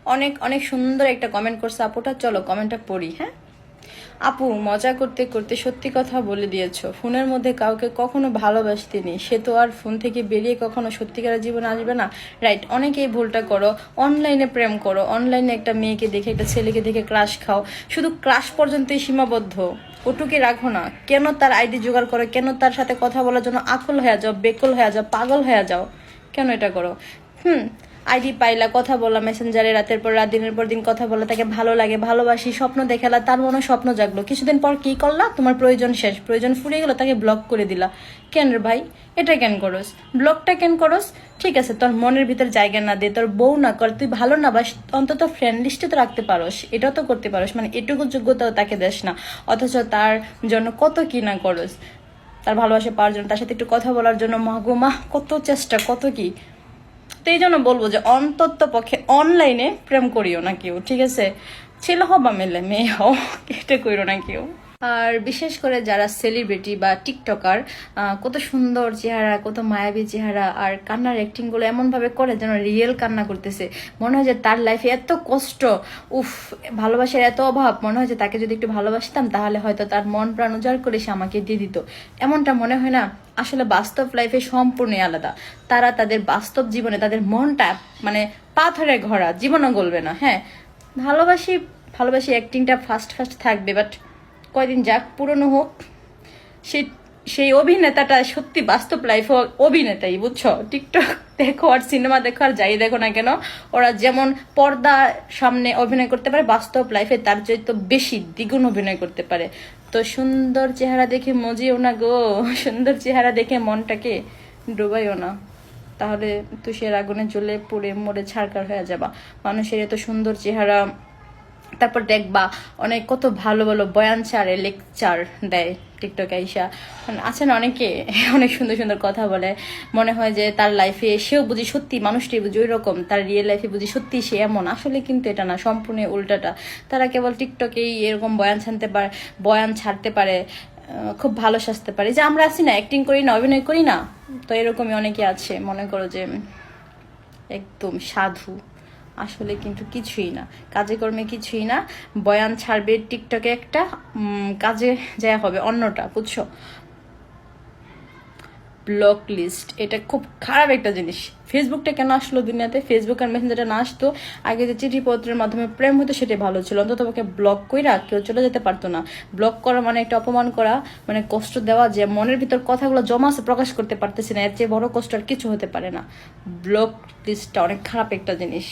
অনেক অনেক সুন্দর একটা কমেন্ট করছে আপুটা, চলো কমেন্টটা পড়ি। হ্যাঁ আপু, মজা করতে করতে সত্যি কথা বলে দিয়েছো। ফোনের মধ্যে কাউকে কখনো ভালোবাসতেনি, সে তো আর ফোন থেকে বেরিয়ে কখনো সত্যিকারের জীবনে আসবে না। রাইট, অনেকেই ভুলটা করো, অনলাইনে প্রেম করো, অনলাইনে একটা মেয়েকে দেখে একটা ছেলেকে দেখে ক্রাশ খাও, শুধু ক্রাশ পর্যন্তই সীমাবদ্ধ, ওটুকে রাখো না। কেন তার আইডি জোগাড় করো, কেন তার সাথে কথা বলার জন্য আকুল হয়ে যাও, বেকুল হয়ে যাও, পাগল হয়ে যাও, কেন এটা করো? আইডি পাইলা, কথা বললা মেসেঞ্জারে, রাতের পর রাত, দিনের পর দিন কথা বললা, তাকে ভালো লাগে, ভালোবাসি, স্বপ্ন দেখালা, তার মনে স্বপ্ন জাগলো, কিছুদিন পর কি করলা, তোমার প্রয়োজন শেষ, প্রয়োজন ফুরিয়ে গেল, তাকে ব্লক করে দিলা। কেন রে ভাই, এটা কেন করস? ব্লকটা কেন করস? ঠিক আছে, তোর মনের ভিতর জায়গা না দে, তোর বউ না কর, তুই ভালো না বাস, অন্তত ফ্রেন্ড লিস্টে তো রাখতে পারোস, এটাও তো করতে পারোস, মানে এটুকু যোগ্যতাও তাকে দেস না, অথচ তার জন্য কত কি না করস, তার ভালোবাসা পাওয়ার জন্য, তার সাথে একটু কথা বলার জন্য মাহগুমা কত চেষ্টা, কত কি। তো এই জন্য বলবো যে অন্তত পক্ষে অনলাইনে প্রেম করিও না কেউ, ঠিক আছে? ছেলে হও বা মেয়ে হও, এটা করিও না কেউ। আর বিশেষ করে যারা সেলিব্রিটি বা টিকটকার, কত সুন্দর চেহারা, কত মায়াবী চেহারা, আর কান্নার অ্যাক্টিং গুলো এমন ভাবে করে যেন রিয়েল কান্না করতেছে, মনে হয় যে তার লাইফে এত কষ্ট, উফ, ভালোবাসার এত অভাব, মনে হয় যে তাকে যদি একটু ভালোবাসতাম তাহলে হয়তো তার মন প্রাণ উজাড় করে সে আমাকে দিয়ে দিত, এমনটা মনে হয় না? আসলে বাস্তব লাইফে সম্পূর্ণই আলাদা। তারা তাদের বাস্তব জীবনে তাদের মনটা মানে পাথরে ঘোরা, জীবনও গলবে না। হ্যাঁ, ভালোবাসি ভালোবাসি অ্যাক্টিংটা ফার্স্ট ফার্স্ট থাকবে, বাট কয়দিন যাক, পুরনো হোক, সেই সেই অভিনেতাটা সত্যি বাস্তব লাইফ অভিনেতাই, বুঝছো? টিকটক দেখো আর সিনেমা দেখো আর যাই দেখো না কেন, ওরা যেমন পর্দা সামনে অভিনয় করতে পারে, বাস্তব লাইফে তার চাইতে বেশি দ্বিগুণ অভিনয় করতে পারে। তো সুন্দর চেহারা দেখে মজিও না গো, সুন্দর চেহারা দেখে মনটাকে ডুবাইও না, তাহলে তুষের আগুনে জ্বলে পুড়ে মরে ছারকার হয়ে যাবা। মানুষের এত সুন্দর চেহারা, তারপর দেখবা অনেক কত ভালো ভালো বয়ান ছাড়ে, লেকচার দেয় টিকটকে আইসা, আছে না অনেকে, অনেক সুন্দর সুন্দর কথা বলে, মনে হয় যে তার লাইফে সেও বুঝি সত্যি, মানুষটি বুঝি ওই রকম, তার রিয়েল লাইফে বুঝি সত্যি সে এমন, আসলে কিন্তু এটা না, সম্পূর্ণ উল্টাটা। তারা কেবল টিকটকেই এরকম বয়ান ছাড়তে পারে, খুব ভালো সাজতে পারে, যে আমরা আছি না, অ্যাক্টিং করি না, অভিনয় করি না, তো এরকমই অনেকে আছে, মনে করো যে একদম সাধু, আসলে কিন্তু কিছুই না, কাজে কর্মে কিছুই না, বয়ান ছাড়বে টিকটকে একটা, কাজে যা হবে অন্যটা, বুঝছো? ব্লক লিস্ট, এটা খুব খারাপ একটা জিনিস। ফেসবুকটা কেন আসলো দুনিয়াতে? ফেসবুক আর মেসেঞ্জারটা না আসতো, আগে যে চিঠিপত্রের মাধ্যমে প্রেম হতো সেটাই ভালো ছিল, অন্তত তোমাকে ব্লক কইরা কেউ চলে যেতে পারতো না। ব্লক করা মানে একটা অপমান করা, মানে কষ্ট দেওয়া, যে মনের ভিতর কথাগুলো জমা আছে প্রকাশ করতে পারতেছি না, এর চেয়ে বড় কষ্ট আর কিছু হতে পারে না। ব্লক লিস্টটা অনেক খারাপ একটা জিনিস।